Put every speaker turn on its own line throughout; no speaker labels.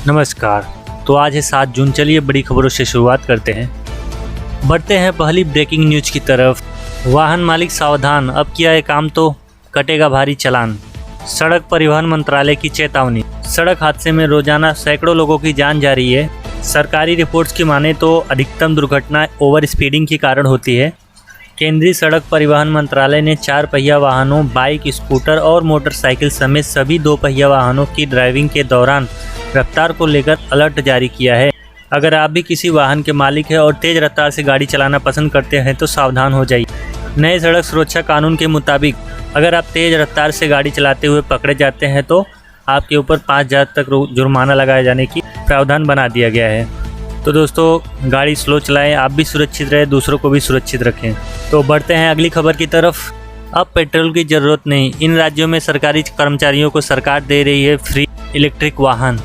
नमस्कार। तो आज है 7 जून। चलिए बड़ी खबरों से शुरुआत करते हैं। बढ़ते हैं पहली ब्रेकिंग न्यूज की तरफ। वाहन मालिक सावधान, अब किया है काम तो कटेगा भारी चालान। सड़क परिवहन मंत्रालय की चेतावनी। सड़क हादसे में रोजाना सैकड़ों लोगों की जान जा रही है। सरकारी रिपोर्ट्स की माने तो अधिकतम दुर्घटना ओवर स्पीडिंग के कारण होती है। केंद्रीय सड़क परिवहन मंत्रालय ने 4 पहिया वाहनों, बाइक, स्कूटर और मोटरसाइकिल समेत सभी 2 पहिया वाहनों की ड्राइविंग के दौरान रफ्तार को लेकर अलर्ट जारी किया है। अगर आप भी किसी वाहन के मालिक हैं और तेज़ रफ्तार से गाड़ी चलाना पसंद करते हैं तो सावधान हो जाइए। नए सड़क सुरक्षा कानून के मुताबिक अगर आप तेज़ रफ्तार से गाड़ी चलाते हुए पकड़े जाते हैं तो आपके ऊपर 5,000 तक जुर्माना लगाए जाने की प्रावधान बना दिया गया है। तो दोस्तों, गाड़ी स्लो चलाएं, आप भी सुरक्षित रहें, दूसरों को भी सुरक्षित रखें। तो बढ़ते हैं अगली खबर की तरफ। अब पेट्रोल की ज़रूरत नहीं, इन राज्यों में सरकारी कर्मचारियों को सरकार दे रही है फ्री इलेक्ट्रिक वाहन।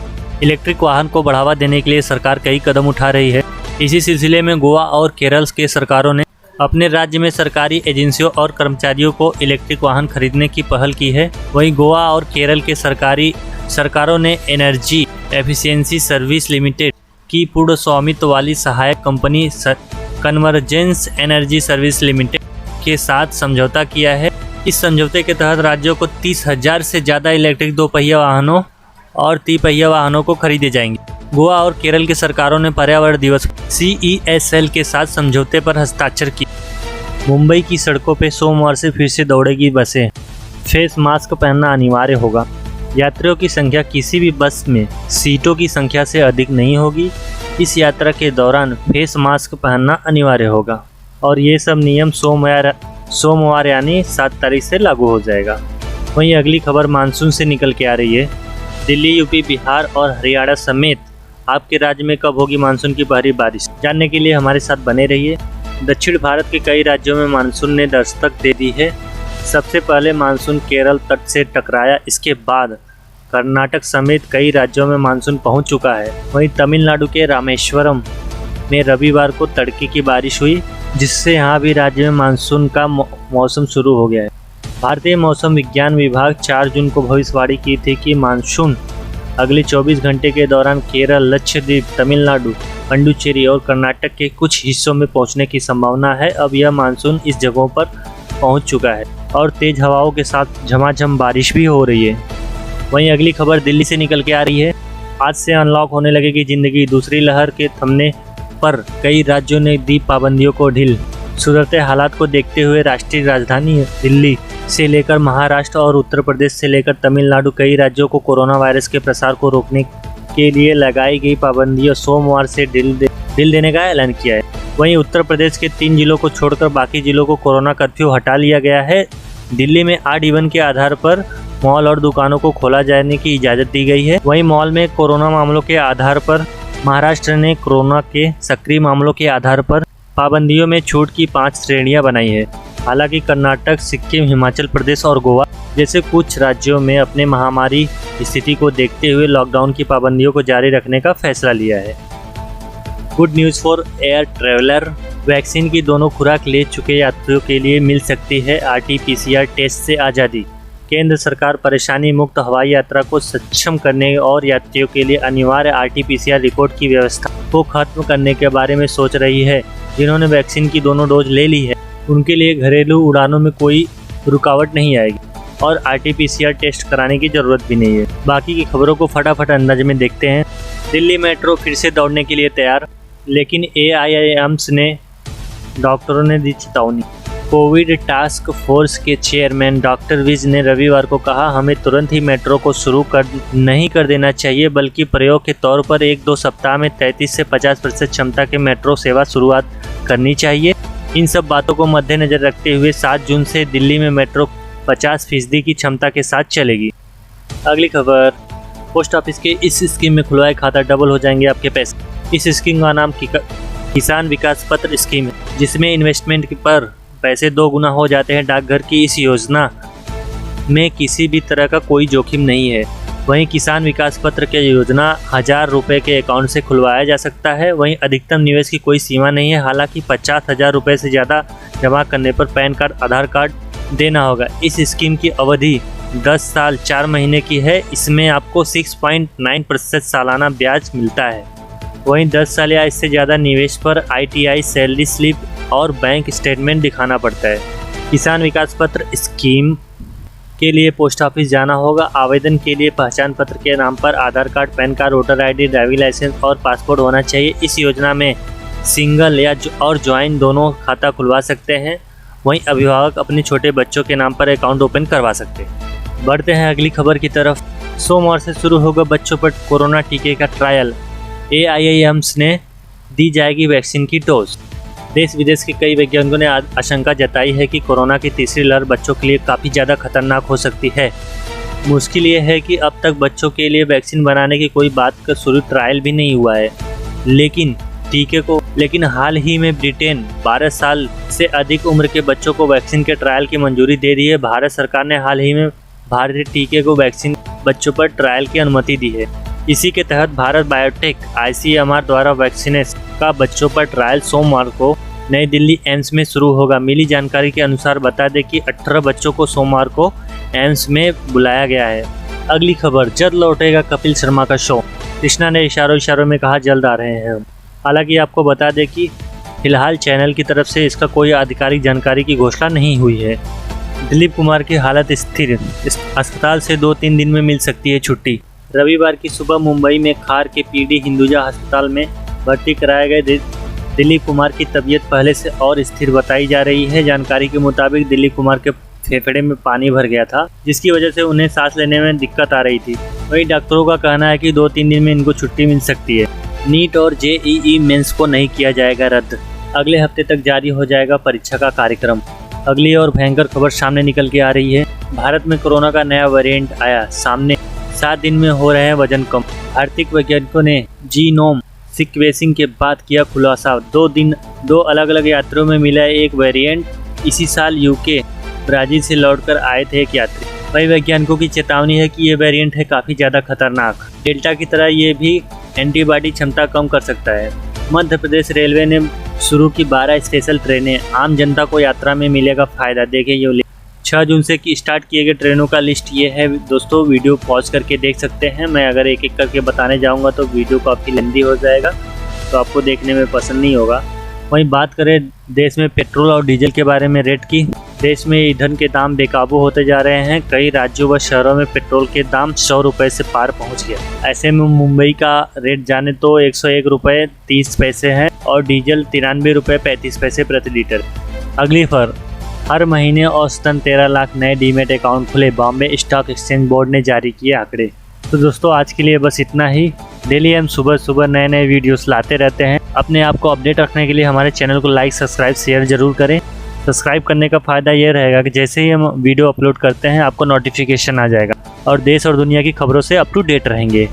इलेक्ट्रिक वाहन को बढ़ावा देने के लिए सरकार कई कदम उठा रही है। इसी सिलसिले में गोवा और केरल के सरकारों ने अपने राज्य में सरकारी एजेंसियों और कर्मचारियों को इलेक्ट्रिक वाहन खरीदने की पहल की है। वहीं गोवा और केरल के सरकारों ने एनर्जी एफिशिएंसी सर्विस लिमिटेड की पूर्ण स्वामित्व वाली सहायक company convergence energy service limited के साथ समझौता किया है। इस समझौते के तहत राज्यों को 30,000 से ज़्यादा इलेक्ट्रिक 2 पहिया वाहनों और 3 पहिया वाहनों को खरीदे जाएंगे। गोवा और केरल की सरकारों ने पर्यावरण दिवस CESL के साथ समझौते पर हस्ताक्षर किए। मुंबई की सड़कों पर सोमवार से फिर से दौड़ेगी बसें। फेस मास्क पहनना अनिवार्य होगा। यात्रियों की संख्या किसी भी बस में सीटों की संख्या से अधिक नहीं होगी। इस यात्रा के दौरान फेस मास्क पहनना अनिवार्य होगा और ये सब नियम सोमवार यानी 7 तारीख से लागू हो जाएगा। वहीं अगली खबर मानसून से निकल के आ रही है। दिल्ली, यूपी, बिहार और हरियाणा समेत आपके राज्य में कब होगी मानसून की पहली बारिश, जानने के लिए हमारे साथ बने रहिए। दक्षिण भारत के कई राज्यों में मानसून ने दस्तक दे दी है। सबसे पहले मानसून केरल तट से टकराया, इसके बाद कर्नाटक समेत कई राज्यों में मानसून पहुंच चुका है। वहीं तमिलनाडु के रामेश्वरम में रविवार को तड़के की बारिश हुई, जिससे यहाँ भी राज्य में मानसून का मौसम शुरू हो गया है। भारतीय मौसम विज्ञान विभाग 4 जून को भविष्यवाणी की थी कि मानसून अगले 24 घंटे के दौरान केरल, लक्षद्वीप, तमिलनाडु, पुडुचेरी और कर्नाटक के कुछ हिस्सों में पहुंचने की संभावना है। अब यह मानसून इस जगहों पर पहुंच चुका है और तेज हवाओं के साथ झमाझम बारिश भी हो रही है। वहीं अगली खबर दिल्ली से निकल के आ रही है। आज से अनलॉक होने लगेगी जिंदगी। दूसरी लहर के थमने पर कई राज्यों ने दी पाबंदियों को ढील। सुधरते हालात को देखते हुए राष्ट्रीय राजधानी दिल्ली से लेकर महाराष्ट्र और उत्तर प्रदेश से लेकर तमिलनाडु कई राज्यों को कोरोना वायरस के प्रसार को रोकने के लिए लगाई गई पाबंदियों सोमवार से ढील देने का ऐलान किया है। वहीं उत्तर प्रदेश के 3 जिलों को छोड़कर बाकी जिलों को कोरोना कर्फ्यू हटा लिया गया है। दिल्ली में ऑड इवन के आधार पर मॉल और दुकानों को खोला जाने की इजाज़त दी गई है। वहीं मॉल में कोरोना मामलों के आधार पर महाराष्ट्र ने कोरोना के सक्रिय मामलों के आधार पर पाबंदियों में छूट की 5 श्रेणियां बनाई है। हालांकि कर्नाटक, सिक्किम, हिमाचल प्रदेश और गोवा जैसे कुछ राज्यों में अपने महामारी स्थिति को देखते हुए लॉकडाउन की पाबंदियों को जारी रखने का फैसला लिया है। Good news for air traveller. Vaccine की दोनों खुराक ले चुके यात्रियों के लिए मिल सकती है RT-PCR टेस्ट से आज़ादी। केंद्र सरकार परेशानी मुक्त हवाई यात्रा को सक्षम करने और यात्रियों के लिए अनिवार्य RT-PCR रिपोर्ट की व्यवस्था को खत्म करने के बारे में सोच रही है। जिन्होंने वैक्सीन की दोनों डोज ले ली है उनके लिए घरेलू उड़ानों में कोई रुकावट नहीं आएगी और RT-PCR टेस्ट कराने की ज़रूरत भी नहीं है। बाकी की खबरों को फटाफट अंदाज में देखते हैं। दिल्ली मेट्रो फिर से दौड़ने के लिए तैयार, लेकिन AIIMS ने डॉक्टरों ने दी चेतावनी। कोविड टास्क फोर्स के चेयरमैन डॉक्टर विज ने रविवार को कहा, हमें तुरंत ही मेट्रो को शुरू नहीं कर देना चाहिए, बल्कि प्रयोग के तौर पर 1-2 सप्ताह में 33 से 50% क्षमता के मेट्रो सेवा शुरुआत करनी चाहिए। इन सब बातों को मद्देनजर रखते हुए 7 जून से दिल्ली में मेट्रो 50% की क्षमता के साथ चलेगी। अगली खबर, पोस्ट ऑफिस के इस स्कीम में खुलवाए खाता डबल हो जाएंगे आपके पैसे। इस स्कीम का नाम किसान विकास पत्र स्कीम है, जिसमें इन्वेस्टमेंट पर पैसे 2 गुना हो जाते हैं। डाकघर की इस योजना में किसी भी तरह का कोई जोखिम नहीं है। वहीं किसान विकास पत्र के योजना 1000 रुपये के अकाउंट से खुलवाया जा सकता है। वहीं अधिकतम निवेश की कोई सीमा नहीं है। हालांकि 50,000 रुपये से ज़्यादा जमा करने पर पैन कार्ड, आधार कार्ड देना होगा। इस स्कीम की अवधि 10 साल 4 महीने की है। इसमें आपको 6.9% सालाना ब्याज मिलता है। वहीं 10 साल या इससे ज़्यादा निवेश पर ITI, सैलरी स्लिप और बैंक स्टेटमेंट दिखाना पड़ता है। किसान विकास पत्र स्कीम के लिए पोस्ट ऑफिस जाना होगा। आवेदन के लिए पहचान पत्र के नाम पर Aadhaar card, PAN card, voter ID, driving licence और पासपोर्ट होना चाहिए। इस योजना में सिंगल या और ज्वाइंट दोनों खाता खुलवा सकते हैं। वहीं अभिभावक अपने छोटे बच्चों के नाम पर अकाउंट ओपन करवा सकते हैं। बढ़ते हैं अगली खबर की तरफ। सोमवार से शुरू होगा बच्चों पर कोरोना टीके का ट्रायल। AIIMS ने दी जाएगी वैक्सीन की डोज। देश विदेश के कई वैज्ञानिकों ने आशंका जताई है कि कोरोना की तीसरी लहर बच्चों के लिए काफ़ी ज़्यादा खतरनाक हो सकती है। मुश्किल ये है कि अब तक बच्चों के लिए वैक्सीन बनाने की कोई बात का शुरू ट्रायल भी नहीं हुआ है, लेकिन हाल ही में ब्रिटेन 12 साल से अधिक उम्र के बच्चों को वैक्सीन के ट्रायल की मंजूरी दे दी है। भारत सरकार ने हाल ही में भारतीय टीके को वैक्सीन बच्चों पर ट्रायल की अनुमति दी है। इसी के तहत भारत बायोटेक ICMR द्वारा वैक्सीनेशन का बच्चों पर ट्रायल सोमवार को नई दिल्ली एम्स में शुरू होगा। मिली जानकारी के अनुसार बता दें कि 18 बच्चों को सोमवार को एम्स में बुलाया गया है। अगली खबर, जल्द लौटेगा कपिल शर्मा का शो। कृष्णा ने इशारों में कहा जल्द आ रहे हैं। हालांकि आपको बता दें कि फिलहाल चैनल की तरफ से इसका कोई आधिकारिक जानकारी की घोषणा नहीं हुई है। दिलीप कुमार की हालत स्थिर, अस्पताल से 2-3 दिन में मिल सकती है छुट्टी। रविवार की सुबह मुंबई में खार के PD हिंदुजा अस्पताल में भर्ती कराए गए दिलीप कुमार की तबीयत पहले से और स्थिर बताई जा रही है। जानकारी के मुताबिक दिलीप कुमार के फेफड़े में पानी भर गया था, जिसकी वजह से उन्हें सांस लेने में दिक्कत आ रही थी। वहीं डॉक्टरों का कहना है कि 2-3 दिन में इनको छुट्टी मिल सकती है। नीट और JEE मेंस को नहीं किया जाएगा रद्द। अगले हफ्ते तक जारी हो जाएगा परीक्षा का कार्यक्रम। अगली और भयंकर खबर सामने निकल के आ रही है। भारत में कोरोना का नया वेरिएंट आया सामने। 7 दिन में हो रहे हैं वजन कम। भारतीय वैज्ञानिकों ने जीनोम सीक्वेंसिंग के बाद किया खुलासा। 2 अलग अलग यात्रियों में मिला एक वेरिएंट। इसी साल UK, ब्राज़ील से लौटकर आए थे एक यात्री। वही वैज्ञानिकों की चेतावनी है कि ये वेरिएंट है काफ़ी ज़्यादा खतरनाक। डेल्टा की तरह ये भी एंटीबॉडी क्षमता कम कर सकता है। मध्य प्रदेश रेलवे ने शुरू की 12 स्पेशल ट्रेनें। आम जनता को यात्रा में मिलेगा फ़ायदा। देखिए ये 6 जून से स्टार्ट किए गए ट्रेनों का लिस्ट ये है दोस्तों। वीडियो पॉज करके देख सकते हैं। मैं अगर एक एक करके बताने जाऊंगा तो वीडियो काफ़ी लंबी हो जाएगा, तो आपको देखने में पसंद नहीं होगा। वहीं बात करें देश में पेट्रोल और डीजल के बारे में रेट की। देश में ईंधन के दाम बेकाबू होते जा रहे हैं। कई राज्यों व शहरों में पेट्रोल के दाम 100 रुपये से पार पहुंच गया। ऐसे में मुंबई का रेट जाने तो 101 रुपये 30 पैसे है और डीजल 93 रुपये 35 पैसे प्रति लीटर। अगली खबर, हर महीने औसतन 13 लाख नए डीमेट अकाउंट खुले। बॉम्बे स्टॉक एक्सचेंज बोर्ड ने जारी किए आंकड़े। तो दोस्तों आज के लिए बस इतना ही। डेली हम सुबह नए वीडियोस लाते रहते हैं। अपने आप को अपडेट रखने के लिए हमारे चैनल को लाइक, सब्सक्राइब, शेयर जरूर करें। सब्सक्राइब करने का फ़ायदा ये रहेगा कि जैसे ही हम वीडियो अपलोड करते हैं आपको नोटिफिकेशन आ जाएगा और देश और दुनिया की खबरों से अप टू डेट रहेंगे।